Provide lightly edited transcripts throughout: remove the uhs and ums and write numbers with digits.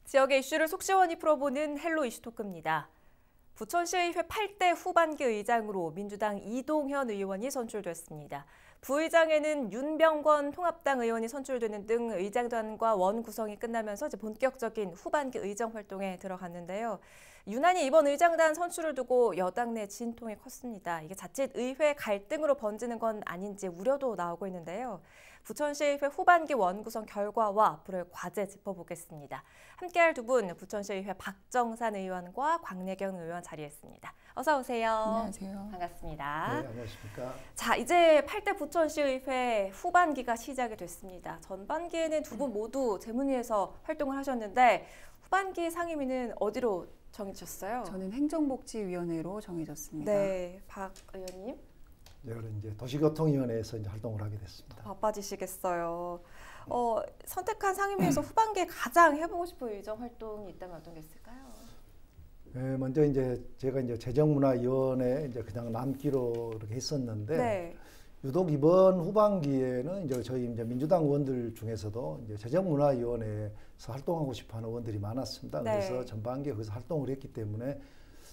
지역의 이슈를 속 시원히 풀어보는 헬로 이슈토크입니다. 부천시의회 8대 후반기 의장으로 민주당 이동현 의원이 선출됐습니다. 부의장에는 윤병권 통합당 의원이 선출되는 등 의장단과 원 구성이 끝나면서 이제 본격적인 후반기 의정 활동에 들어갔는데요. 유난히 이번 의장단 선출을 두고 여당 내 진통이 컸습니다. 이게 자칫 의회 갈등으로 번지는 건 아닌지 우려도 나오고 있는데요. 부천시의회 후반기 원 구성 결과와 앞으로의 과제 짚어보겠습니다. 함께할 두 분, 부천시의회 박정산 의원과 광래경 의원 자리했습니다. 어서 오세요. 안녕하세요. 반갑습니다. 네, 안녕하십니까. 자, 이제 8대 부천시의회 후반기가 시작이 됐습니다. 전반기에는 두 분 모두 재문위에서 활동을 하셨는데 후반기 상임위는 어디로 정해졌어요? 저는 행정복지위원회로 정해졌습니다. 네, 박 의원님. 저는 이제 도시교통위원회에서 이제 활동을 하게 됐습니다. 바빠지시겠어요. 선택한 상임위에서 후반기에 가장 해보고 싶은 의정 활동이 있다면 어떤 게 있을까요? 네, 먼저 이제 제가 이제 재정문화위원회 이제 그냥 남기로 이렇게 했었는데 네. 유독 이번 후반기에는 이제 저희 이제 민주당 의원들 중에서도 이제 재정문화위원회에서 활동하고 싶어하는 의원들이 많았습니다. 네. 그래서 전반기에 거기서 활동을 했기 때문에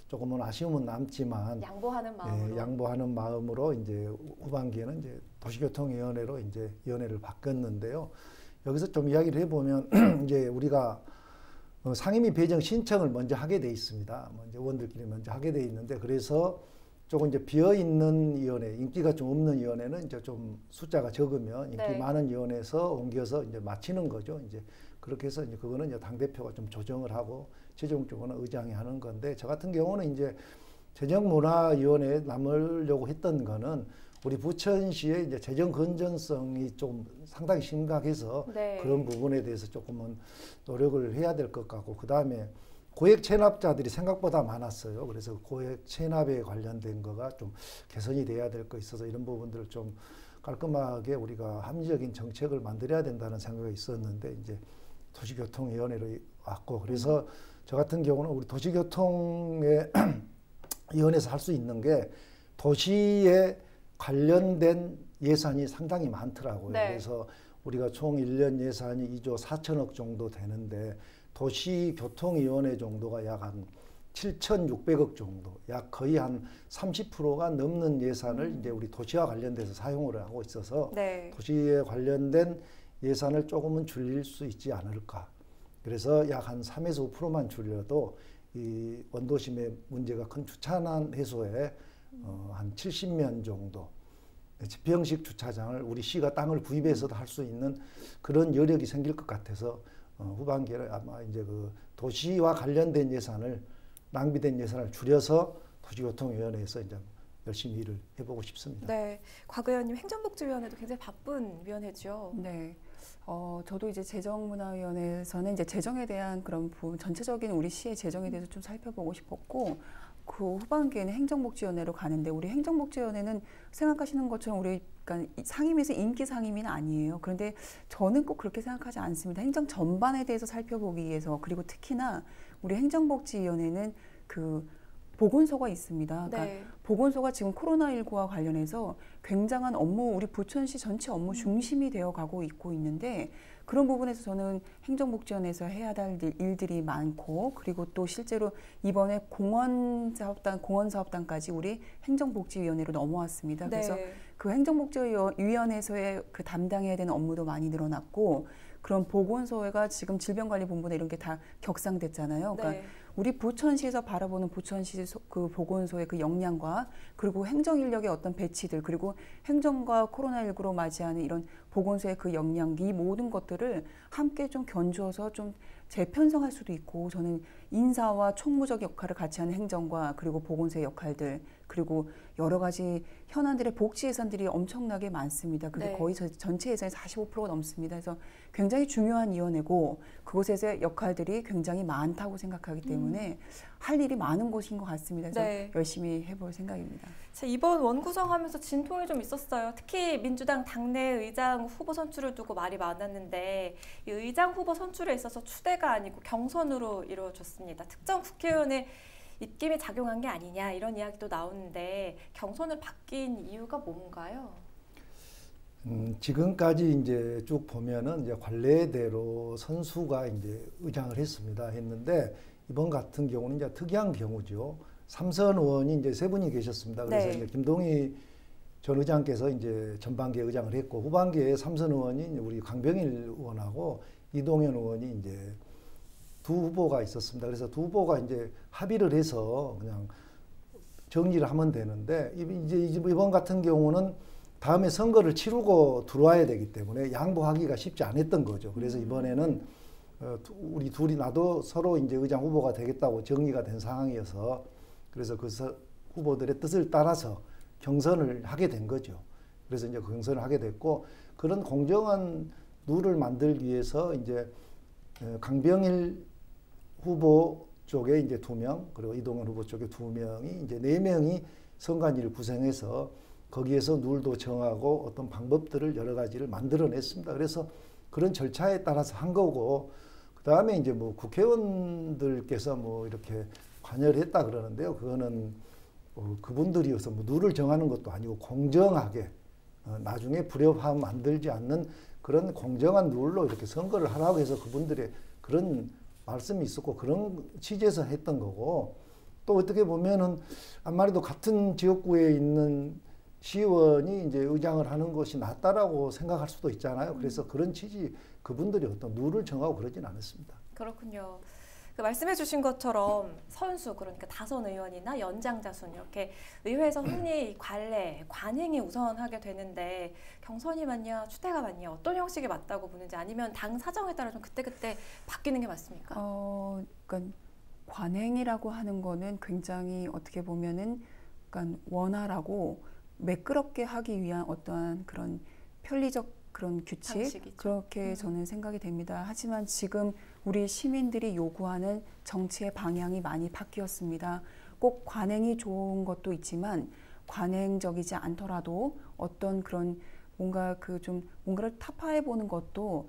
조금은 아쉬움은 남지만 양보하는 마음으로. 양보하는 마음으로 이제 후반기에는 이제 도시교통위원회로 이제 위원회를 바꿨는데요. 여기서 좀 이야기를 해보면 이제 우리가 상임위 배정 신청을 먼저 하게 돼 있습니다. 먼저 의원들끼리 먼저 하게 돼 있는데 그래서 조금 이제 비어 있는 위원회, 인기가 좀 없는 위원회는 이제 좀 숫자가 적으면 인기 네. 많은 위원회에서 옮겨서 이제 마치는 거죠. 이제 그렇게 해서 이제 그거는 이제 당 대표가 좀 조정을 하고 최종적으로는 의장이 하는 건데 저 같은 경우는 이제 재정문화위원회에 남으려고 했던 거는 우리 부천시의 이제 재정 건전성이 좀 상당히 심각해서 네. 그런 부분에 대해서 조금은 노력을 해야 될 것 같고 그 다음에 고액 체납자들이 생각보다 많았어요. 그래서 고액 체납에 관련된 거가 좀 개선이 돼야 될 거 있어서 이런 부분들을 좀 깔끔하게 우리가 합리적인 정책을 만들어야 된다는 생각이 있었는데 이제 도시교통위원회로 왔고 그래서 저 같은 경우는 우리 도시교통의 위원회에서 할 수 있는 게 도시에 관련된 예산이 상당히 많더라고요. 네. 그래서 우리가 총 1년 예산이 2조 4천억 정도 되는데 도시교통위원회 정도가 약 한 7,600억 정도, 약 거의 한 30%가 넘는 예산을 이제 우리 도시와 관련돼서 사용을 하고 있어서 네. 도시에 관련된 예산을 조금은 줄일 수 있지 않을까. 그래서 약 한 3에서 5%만 줄여도 이 원도심의 문제가 큰 주차난 해소에 한 70면 정도 지평식 주차장을 우리 시가 땅을 구입해서도 할 수 있는 그런 여력이 생길 것 같아서 후반기에 아마 이제 그 도시와 관련된 예산을 낭비된 예산을 줄여서 도시교통위원회에서 이제 열심히 일을 해보고 싶습니다. 네, 곽 의원님 행정복지위원회도 굉장히 바쁜 위원회죠. 네. 저도 이제 재정문화위원회에서는 이제 재정에 대한 그런 부분, 전체적인 우리 시의 재정에 대해서 좀 살펴보고 싶었고, 그 후반기에는 행정복지위원회로 가는데, 우리 행정복지위원회는 생각하시는 것처럼 우리 그러니까 상임위에서 인기 상임위는 아니에요. 그런데 저는 꼭 그렇게 생각하지 않습니다. 행정 전반에 대해서 살펴보기 위해서, 그리고 특히나 우리 행정복지위원회는 그 보건소가 있습니다. 그러니까 네. 보건소가 지금 코로나19와 관련해서 굉장한 업무, 우리 부천시 전체 업무 중심이 되어 가고 있는데 그런 부분에서 저는 행정복지원에서 해야 할 일들이 많고 그리고 또 실제로 이번에 공원사업단까지 우리 행정복지위원회로 넘어왔습니다. 그래서 네. 그 행정복지위원회에서의 그 담당해야 되는 업무도 많이 늘어났고 그런 보건소가 지금 질병관리본부나 이런 게 다 격상됐잖아요. 그러니까 네. 우리 부천시에서 바라보는 부천시 그 보건소의 그 역량과 그리고 행정인력의 어떤 배치들 그리고 행정과 코로나19로 맞이하는 이런 보건소의 그 역량 이 모든 것들을 함께 좀 견주어서 좀 재편성할 수도 있고 저는 인사와 총무적 역할을 같이 하는 행정과 그리고 보건소의 역할들 그리고 여러 가지 현안들의 복지 예산들이 엄청나게 많습니다. 그게 네. 거의 전체 예산의 45%가 넘습니다. 그래서 굉장히 중요한 위원회고 그곳에서의 역할들이 굉장히 많다고 생각하기 때문에 할 일이 많은 곳인 것 같습니다. 그래서 네. 열심히 해볼 생각입니다. 자, 이번 원구성하면서 진통이 좀 있었어요. 특히 민주당 당내 의장 후보 선출을 두고 말이 많았는데 이 의장 후보 선출에 있어서 추대가 아니고 경선으로 이루어졌습니다. 특정 국회의원의 입김이 작용한 게 아니냐 이런 이야기도 나오는데 경선을 바뀐 이유가 뭔가요? 지금까지 이제 쭉 보면은 이제 관례대로 선수가 이제 의장을 했는데 이번 같은 경우는 이제 특이한 경우죠. 삼선 의원이 이제 세 분이 계셨습니다. 그래서 네. 이제 김동희 전 의장께서 이제 전반기에 의장을 했고 후반기에 삼선 의원이 우리 강병일 의원하고 이동현 의원이 이제 두 후보가 있었습니다. 그래서 두 후보가 이제 합의를 해서 그냥 정리를 하면 되는데 이제 이번 같은 경우는 다음에 선거를 치르고 들어와야 되기 때문에 양보하기가 쉽지 않았던 거죠. 그래서 이번에는 우리 둘이 나도 서로 이제 의장 후보가 되겠다고 정리가 된 상황이어서 그래서 그 후보들의 뜻을 따라서 경선을 하게 된 거죠. 그래서 이제 경선을 하게 됐고 그런 공정한 룰을 만들기 위해서 이제 강병일 후보 쪽에 이제 2명 그리고 이동현 후보 쪽에 2명이 이제 4명이 선관위를 구성해서 거기에서 룰도 정하고 어떤 방법들을 여러 가지를 만들어냈습니다. 그래서 그런 절차에 따라서 한 거고 그 다음에 이제 뭐 국회의원들께서 뭐 이렇게 관여를 했다 그러는데요. 그거는 그분들이어서 뭐 룰을 정하는 것도 아니고 공정하게 나중에 불협화음 만들지 않는 그런 공정한 룰로 이렇게 선거를 하라고 해서 그분들의 그런 말씀이 있었고 그런 취지에서 했던 거고 또 어떻게 보면은 아무래도 같은 지역구에 있는 시의원이 이제 의장을 하는 것이 낫다라고 생각할 수도 있잖아요. 그래서 그런 취지 그분들이 어떤 룰을 정하고 그러진 않았습니다. 그렇군요. 그 말씀해주신 것처럼 선수 그러니까 다선 의원이나 연장자순 이렇게 의회에서 흔히 관례, 관행이 우선하게 되는데 경선이 맞냐, 추대가 맞냐 어떤 형식이 맞다고 보는지 아니면 당 사정에 따라 좀 그때그때 바뀌는 게 맞습니까? 그러니까 관행이라고 하는 거는 굉장히 어떻게 보면은 그러니까 원활하고 매끄럽게 하기 위한 어떠한 그런 편리적 그런 규칙 방식이죠. 그렇게 저는 생각이 됩니다. 하지만 지금 우리 시민들이 요구하는 정치의 방향이 많이 바뀌었습니다. 꼭 관행이 좋은 것도 있지만 관행적이지 않더라도 어떤 그런 뭔가 그 좀 뭔가를 타파해 보는 것도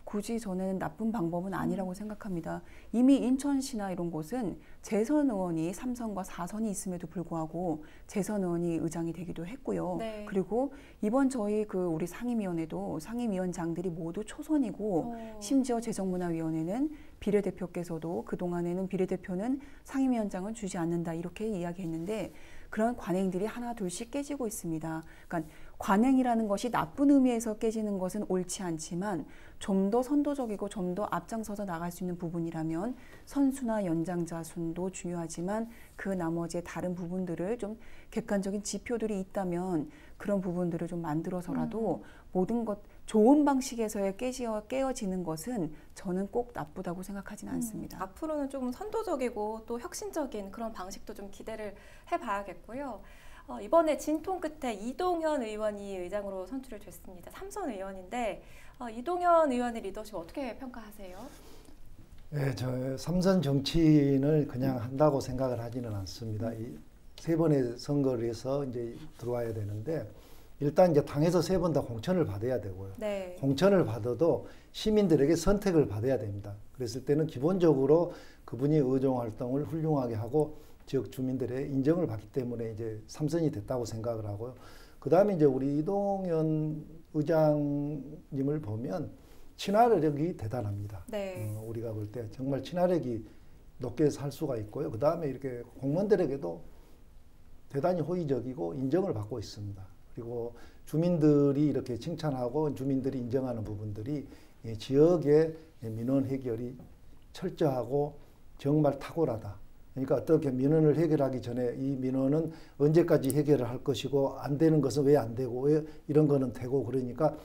굳이 저는 나쁜 방법은 아니라고 생각합니다. 이미 인천시나 이런 곳은 재선 의원이 3선과 4선이 있음에도 불구하고 재선 의원이 의장이 되기도 했고요. 네. 그리고 이번 저희 그 우리 상임위원회도 상임위원장들이 모두 초선이고 심지어 재정문화위원회는 비례대표께서도 그동안에는 비례대표는 상임위원장은 주지 않는다 이렇게 이야기했는데 그런 관행들이 하나 둘씩 깨지고 있습니다. 그러니까 관행이라는 것이 나쁜 의미에서 깨지는 것은 옳지 않지만 좀 더 선도적이고 좀 더 앞장서서 나갈 수 있는 부분이라면 선수나 연장자 순도 중요하지만 그 나머지의 다른 부분들을 좀 객관적인 지표들이 있다면 그런 부분들을 좀 만들어서라도 모든 것 좋은 방식에서의 깨어지는 것은 저는 꼭 나쁘다고 생각하지는 않습니다. 앞으로는 좀 선도적이고 또 혁신적인 그런 방식도 좀 기대를 해봐야겠고요. 이번에 진통 끝에 이동현 의원이 의장으로 선출이 됐습니다. 3선 의원인데 이동현 의원의 리더십 어떻게 평가하세요? 네, 저 삼선 정치인을 그냥 한다고 생각을 하지는 않습니다. 이 세 번의 선거를 해서 이제 들어와야 되는데 일단 이제 당에서 3번 다 공천을 받아야 되고요. 네. 공천을 받아도 시민들에게 선택을 받아야 됩니다. 그랬을 때는 기본적으로 그분이 의정 활동을 훌륭하게 하고 지역 주민들의 인정을 받기 때문에 이제 3선이 됐다고 생각을 하고요. 그 다음에 이제 우리 이동현 의장님을 보면 친화력이 대단합니다. 네. 우리가 볼 때 정말 친화력이 높게 살 수가 있고요. 그 다음에 이렇게 공무원들에게도 대단히 호의적이고 인정을 받고 있습니다. 그리고 주민들이 이렇게 칭찬하고 주민들이 인정하는 부분들이 지역의 민원 해결이 철저하고 정말 탁월하다. 그러니까 어떻게 민원을 해결하기 전에 이 민원은 언제까지 해결을 할 것이고 안 되는 것은 왜 안 되고 왜 이런 거는 되고 그러니까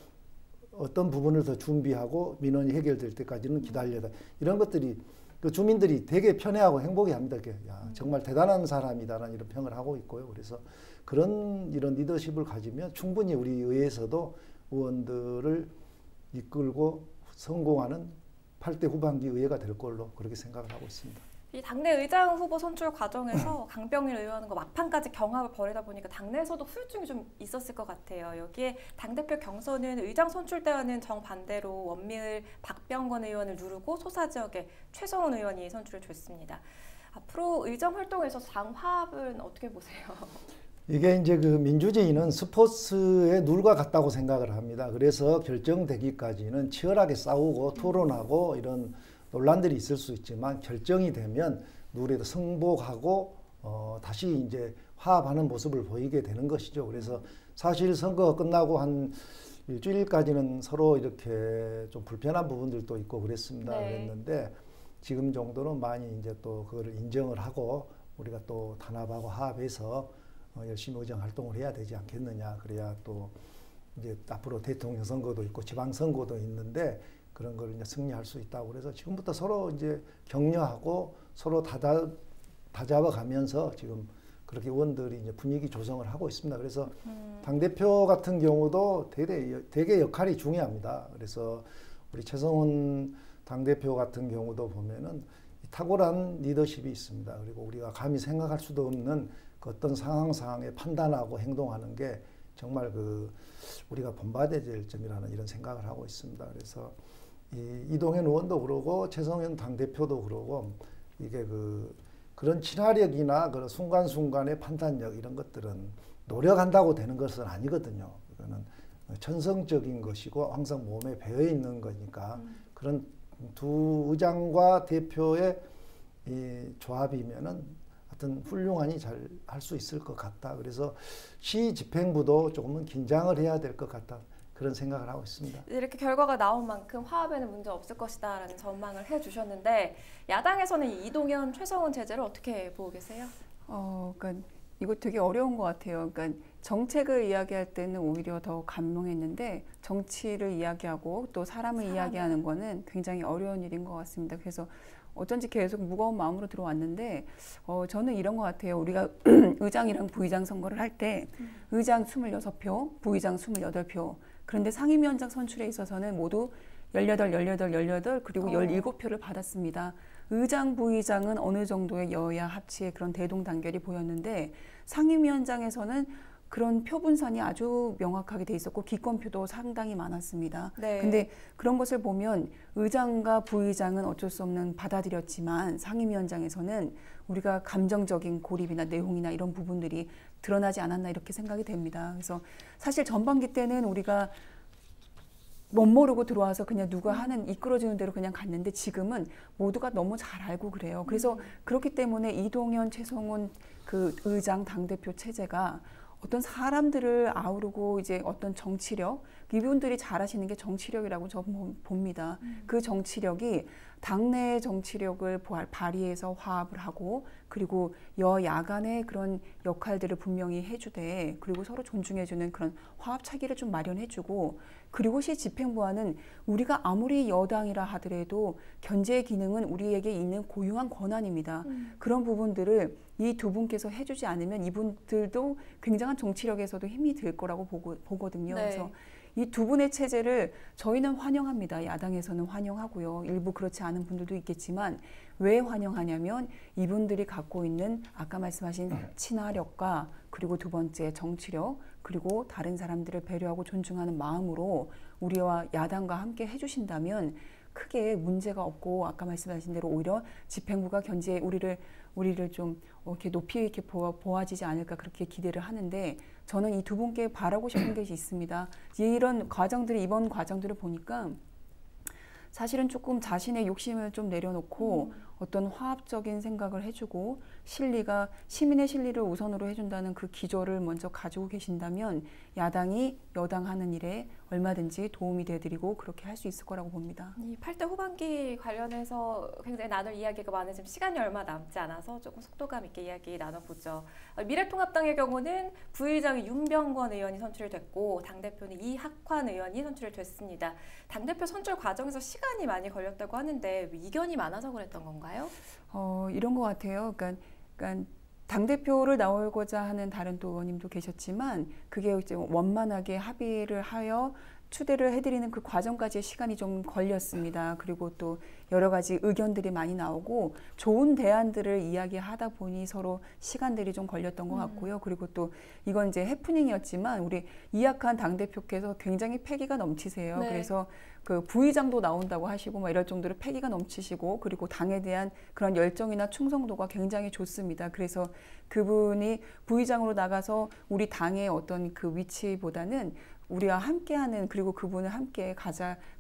어떤 부분을 더 준비하고 민원이 해결될 때까지는 기다려다. 이런 것들이 그 주민들이 되게 편해하고 행복해합니다. 야, 정말 대단한 사람이다라는 이런 평을 하고 있고요. 그래서 그런 이런 리더십을 가지면 충분히 우리 의회에서도 의원들을 이끌고 성공하는 8대 후반기 의회가 될 걸로 그렇게 생각을 하고 있습니다. 이 당내 의장 후보 선출 과정에서 강병일 의원과 막판까지 경합을 벌이다 보니까 당내에서도 후유증이 좀 있었을 것 같아요. 여기에 당대표 경선은 의장 선출 때와는 정반대로 원미을 박병건 의원을 누르고 소사지역에 최성훈 의원이 선출이 됐습니다. 앞으로 의정 활동에서 당 화합은 어떻게 보세요? 이게 이제 그 민주주의는 스포츠의 룰과 같다고 생각을 합니다. 그래서 결정되기까지는 치열하게 싸우고 토론하고 이런 논란들이 있을 수 있지만 결정이 되면 룰에 승복하고 다시 이제 화합하는 모습을 보이게 되는 것이죠. 그래서 사실 선거가 끝나고 한 일주일까지는 서로 이렇게 좀 불편한 부분들도 있고 그랬습니다. 네. 그랬는데 지금 정도는 많이 이제 또 그거를 인정을 하고 우리가 또 단합하고 화합해서 열심히 의정 활동을 해야 되지 않겠느냐. 그래야 또 이제 앞으로 대통령 선거도 있고 지방 선거도 있는데 그런 걸 이제 승리할 수 있다고 그래서 지금부터 서로 이제 격려하고 서로 다잡아가면서 지금 그렇게 의원들이 이제 분위기 조성을 하고 있습니다. 그래서 당대표 같은 경우도 되게 역할이 중요합니다. 그래서 우리 최성훈 당대표 같은 경우도 보면은 탁월한 리더십이 있습니다. 그리고 우리가 감히 생각할 수도 없는 그 어떤 상황에 판단하고 행동하는 게 정말 우리가 본받아야 될 점이라는 이런 생각을 하고 있습니다. 그래서 이동현 의원도 그러고 최성현 당대표도 그러고 이게 그런 친화력이나 그런 순간순간의 판단력 이런 것들은 노력한다고 되는 것은 아니거든요. 그거는 천성적인 것이고 항상 몸에 배어 있는 거니까 그런 두 의장과 대표의 이 조합이면은 하여튼 훌륭하니 잘 할 수 있을 것 같다. 그래서 시 집행부도 조금은 긴장을 해야 될 것 같다. 그런 생각을 하고 있습니다. 이렇게 결과가 나온 만큼 화합에는 문제 없을 것이다라는 전망을 해주셨는데 야당에서는 이 이동현, 최성훈 체제를 어떻게 보고 계세요? 그러니까 이거 되게 어려운 것 같아요. 그러니까 정책을 이야기할 때는 오히려 더 감명했는데 정치를 이야기하고 또 사람을 이야기하는 거는 굉장히 어려운 일인 것 같습니다. 그래서 어쩐지 계속 무거운 마음으로 들어왔는데 저는 이런 것 같아요. 우리가 의장이랑 부의장 선거를 할 때 의장 26표, 부의장 28표 그런데 상임위원장 선출에 있어서는 모두 18 그리고 17표를 받았습니다. 의장, 부의장은 어느 정도의 여야 합치의 그런 대동단결이 보였는데 상임위원장에서는 그런 표 분산이 아주 명확하게 돼 있었고 기권표도 상당히 많았습니다. 네. 근데 그런 것을 보면 의장과 부의장은 어쩔 수 없는 받아들였지만 상임위원장에서는 우리가 감정적인 고립이나 내용이나 이런 부분들이 드러나지 않았나 이렇게 생각이 됩니다. 그래서 사실 전반기 때는 우리가 못 모르고 들어와서 그냥 누가 하는 이끌어주는 대로 그냥 갔는데 지금은 모두가 너무 잘 알고 그래요. 그래서 그렇기 때문에 이동현, 최성훈 그 의장 당대표 체제가 어떤 사람들을 아우르고 이제 어떤 정치력, 이분들이 잘하시는 게 정치력이라고 저는 봅니다. 그 정치력이 당내의 정치력을 발휘해서 화합을 하고 그리고 여야 간의 그런 역할들을 분명히 해주되 그리고 서로 존중해주는 그런 화합차기를 좀 마련해주고 그리고 시 집행부와는 우리가 아무리 여당이라 하더라도 견제의 기능은 우리에게 있는 고유한 권한입니다. 그런 부분들을 이 두 분께서 해주지 않으면 이분들도 굉장한 정치력에서도 힘이 들 거라고 보거든요. 네. 그래서 이 두 분의 체제를 저희는 환영합니다. 야당에서는 환영하고요. 일부 그렇지 않은 분들도 있겠지만 왜 환영하냐면 이분들이 갖고 있는 아까 말씀하신 친화력과 그리고 두 번째 정치력 그리고 다른 사람들을 배려하고 존중하는 마음으로 우리와 야당과 함께 해주신다면 크게 문제가 없고 아까 말씀하신 대로 오히려 집행부가 견제에 우리를 좀 이렇게 높이 이렇게 보아지지 않을까 그렇게 기대를 하는데 저는 이 두 분께 바라고 싶은 것이 있습니다. 이번 과정들을 보니까 사실은 조금 자신의 욕심을 좀 내려놓고 어떤 화합적인 생각을 해주고 시민의 실리를 우선으로 해준다는 그 기조를 먼저 가지고 계신다면 야당이 여당 하는 일에 얼마든지 도움이 되드리고 그렇게 할 수 있을 거라고 봅니다. 이 8대 후반기 관련해서 굉장히 나눌 이야기가 많으지만 시간이 얼마 남지 않아서 조금 속도감 있게 이야기 나눠보죠. 미래통합당의 경우는 부의장이 윤병권 의원이 선출됐고 당대표는 이학환 의원이 선출됐습니다. 당대표 선출 과정에서 시간이 많이 걸렸다고 하는데 이견이 많아서 그랬던 건가요? 이런 것 같아요. 그러니까 당대표를 나오고자 하는 다른 또 의원님도 계셨지만 그게 이제 원만하게 합의를 하여 추대를 해드리는 그 과정까지의 시간이 좀 걸렸습니다. 그리고 또 여러 가지 의견들이 많이 나오고 좋은 대안들을 이야기하다 보니 서로 시간들이 좀 걸렸던 것 같고요. 그리고 또 이건 이제 해프닝이었지만 우리 이학한 당대표께서 굉장히 패기가 넘치세요. 네. 그래서 그 부의장도 나온다고 하시고 막 이럴 정도로 패기가 넘치시고 그리고 당에 대한 그런 열정이나 충성도가 굉장히 좋습니다. 그래서 그분이 부의장으로 나가서 우리 당의 어떤 그 위치보다는 우리와 함께하는 그리고 그분을 함께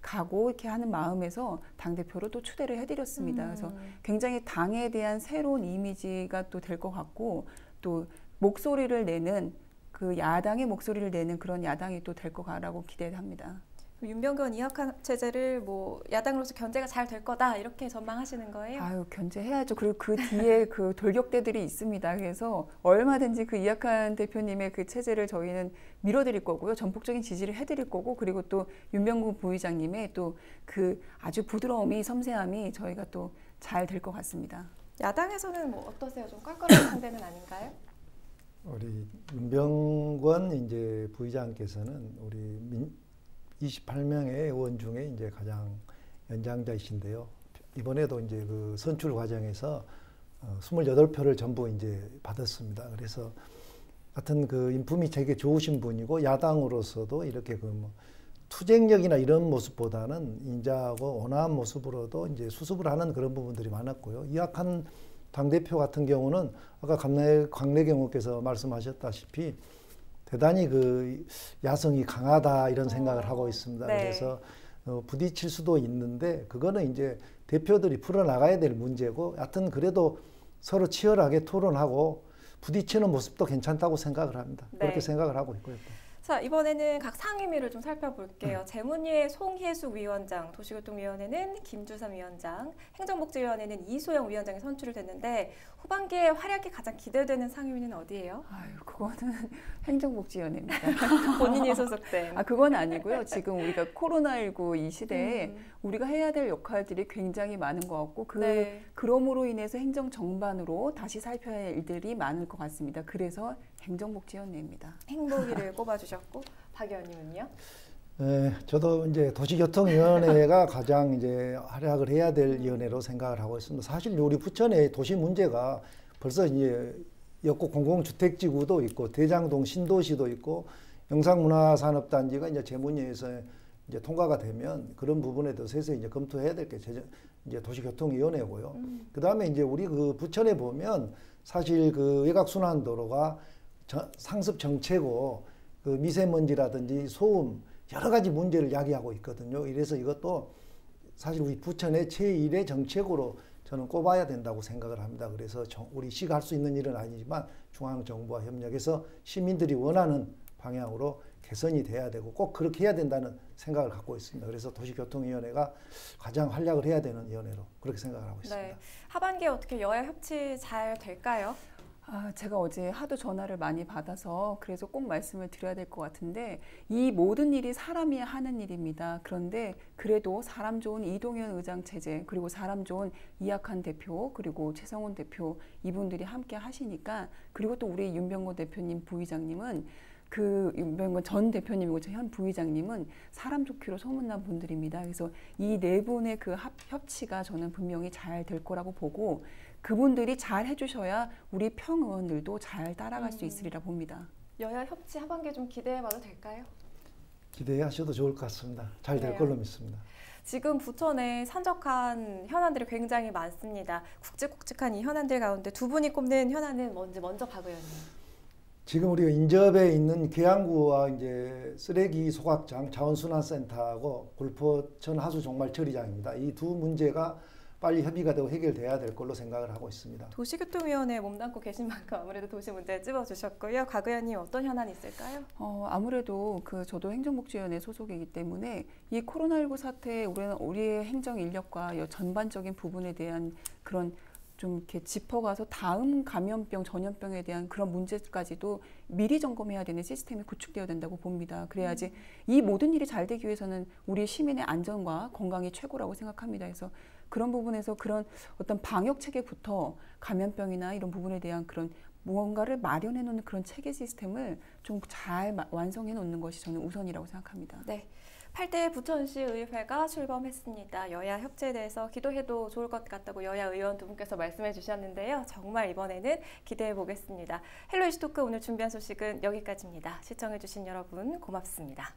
가고 이렇게 하는 마음에서 당대표로 또 추대를 해드렸습니다. 그래서 굉장히 당에 대한 새로운 이미지가 또 될 것 같고 또 목소리를 내는 그 야당의 목소리를 내는 그런 야당이 또 될 거라고 기대합니다. 윤병건 이학한 체제를 뭐 야당으로서 견제가 잘 될 거다 이렇게 전망하시는 거예요? 아유, 견제해야죠. 그리고 그 뒤에 그 돌격대들이 있습니다. 그래서 얼마든지 그 이학한 대표님의 그 체제를 저희는 밀어드릴 거고요. 전폭적인 지지를 해드릴 거고 그리고 또 윤병건 부의장님의 또 그 아주 부드러움이 섬세함이 저희가 또 잘 될 것 같습니다. 야당에서는 뭐 어떠세요? 좀 껄껄한 상대는 아닌가요? 우리 윤병건 이제 부의장께서는 우리 28명의 의원 중에 이제 가장 연장자이신데요. 이번에도 이제 그 선출 과정에서 28표를 전부 이제 받았습니다. 그래서 하여튼 그 인품이 되게 좋으신 분이고 야당으로서도 이렇게 그 뭐 투쟁력이나 이런 모습보다는 인자하고 온화한 모습으로도 이제 수습을 하는 그런 부분들이 많았고요. 이학한 당대표 같은 경우는 아까 광래경 의원께서 말씀하셨다시피 대단히 그 야성이 강하다 이런 생각을 하고 있습니다. 네. 그래서 부딪힐 수도 있는데 그거는 이제 대표들이 풀어나가야 될 문제고 하여튼 그래도 서로 치열하게 토론하고 부딪히는 모습도 괜찮다고 생각을 합니다. 네. 그렇게 생각을 하고 있고요. 자, 이번에는 각 상임위를 좀 살펴볼게요. 재문위의 송혜숙 위원장, 도시교통위원회는 김주삼 위원장, 행정복지위원회는 이소영 위원장이 선출이 됐는데 후반기에 활약이 가장 기대되는 상임위는 어디예요? 아유, 그거는 행정복지위원회입니다. 본인이 소속된. 그건 아니고요. 지금 우리가 코로나19 이 시대에 우리가 해야 될 역할들이 굉장히 많은 것 같고 네. 그럼으로 인해서 행정 전반으로 다시 살펴야 할 일들이 많을 것 같습니다. 그래서 행정복지위원회입니다. 행복위를 꼽아주셨고 박 의원님은요? 네, 저도 이제 도시교통위원회가 가장 이제 활약을 해야 될 위원회로 생각을 하고 있습니다. 사실 우리 부천의 도시 문제가 벌써 이제 역곡 공공주택지구도 있고 대장동 신도시도 있고 영상문화산업단지가 이제 재문위에서 이제 통과가 되면 그런 부분에 대해서 이제 검토해야 될 게 이제 도시교통위원회고요. 그 다음에 이제 우리 그 부천에 보면 사실 그 외곽순환도로가 상습 정체고 그 미세먼지라든지 소음 여러 가지 문제를 야기하고 있거든요. 이래서 이것도 사실 우리 부천의 제1의 정책으로 저는 꼽아야 된다고 생각을 합니다. 그래서 우리 시가 할 수 있는 일은 아니지만 중앙정부와 협력해서 시민들이 원하는 방향으로 개선이 돼야 되고 꼭 그렇게 해야 된다는 생각을 갖고 있습니다. 그래서 도시교통위원회가 가장 활약을 해야 되는 위원회로 그렇게 생각을 하고 있습니다. 네. 하반기에 어떻게 여야 협치 잘 될까요? 제가 어제 하도 전화를 많이 받아서 그래서 꼭 말씀을 드려야 될 것 같은데 이 모든 일이 사람이 하는 일입니다. 그런데 그래도 사람 좋은 이동현 의장 체제 그리고 사람 좋은 이학한 대표 그리고 최성훈 대표 이분들이 함께 하시니까 그리고 또 우리 윤병건 대표님 부의장님은 그 윤병건 전 대표님이고 현 부의장님은 사람 좋기로 소문난 분들입니다. 그래서 이 네 분의 그 협치가 저는 분명히 잘 될 거라고 보고 그분들이 잘 해주셔야 우리 평의원들도 잘 따라갈 수 있으리라 봅니다. 여야 협치 하반기에 좀 기대해봐도 될까요? 기대하셔도 좋을 것 같습니다. 잘 될 걸로 믿습니다. 지금 부천에 산적한 현안들이 굉장히 많습니다. 굵직굵직한 이 현안들 가운데 두 분이 꼽는 현안은 뭔지 먼저 박 의원님. 지금 우리가 인접에 있는 계양구와 이제 쓰레기 소각장 자원순환센터하고 굴포천 하수 종말 처리장입니다. 이 두 문제가 빨리 협의가 되고 해결돼야 될 걸로 생각을 하고 있습니다. 도시교통위원회에 몸담고 계신 만큼 아무래도 도시 문제 찝어주셨고요. 곽 의원님 어떤 현안이 있을까요? 아무래도 저도 행정복지위원회 소속이기 때문에 이 코로나19 사태에 우리의 행정 인력과 전반적인 부분에 대한 그런 좀 이렇게 짚어가서 다음 감염병, 전염병에 대한 그런 문제까지도 미리 점검해야 되는 시스템이 구축되어야 된다고 봅니다. 그래야지 이 모든 일이 잘 되기 위해서는 우리 시민의 안전과 건강이 최고라고 생각합니다. 그래서 그런 부분에서 그런 어떤 방역 체계부터 감염병이나 이런 부분에 대한 그런 무언가를 마련해 놓는 그런 체계 시스템을 좀 잘 완성해 놓는 것이 저는 우선이라고 생각합니다. 네. 8대 부천시 의회가 출범했습니다. 여야 협치에 대해서 기도해도 좋을 것 같다고 여야 의원 두 분께서 말씀해 주셨는데요. 정말 이번에는 기대해 보겠습니다. 헬로 이슈토크 오늘 준비한 소식은 여기까지입니다. 시청해 주신 여러분 고맙습니다.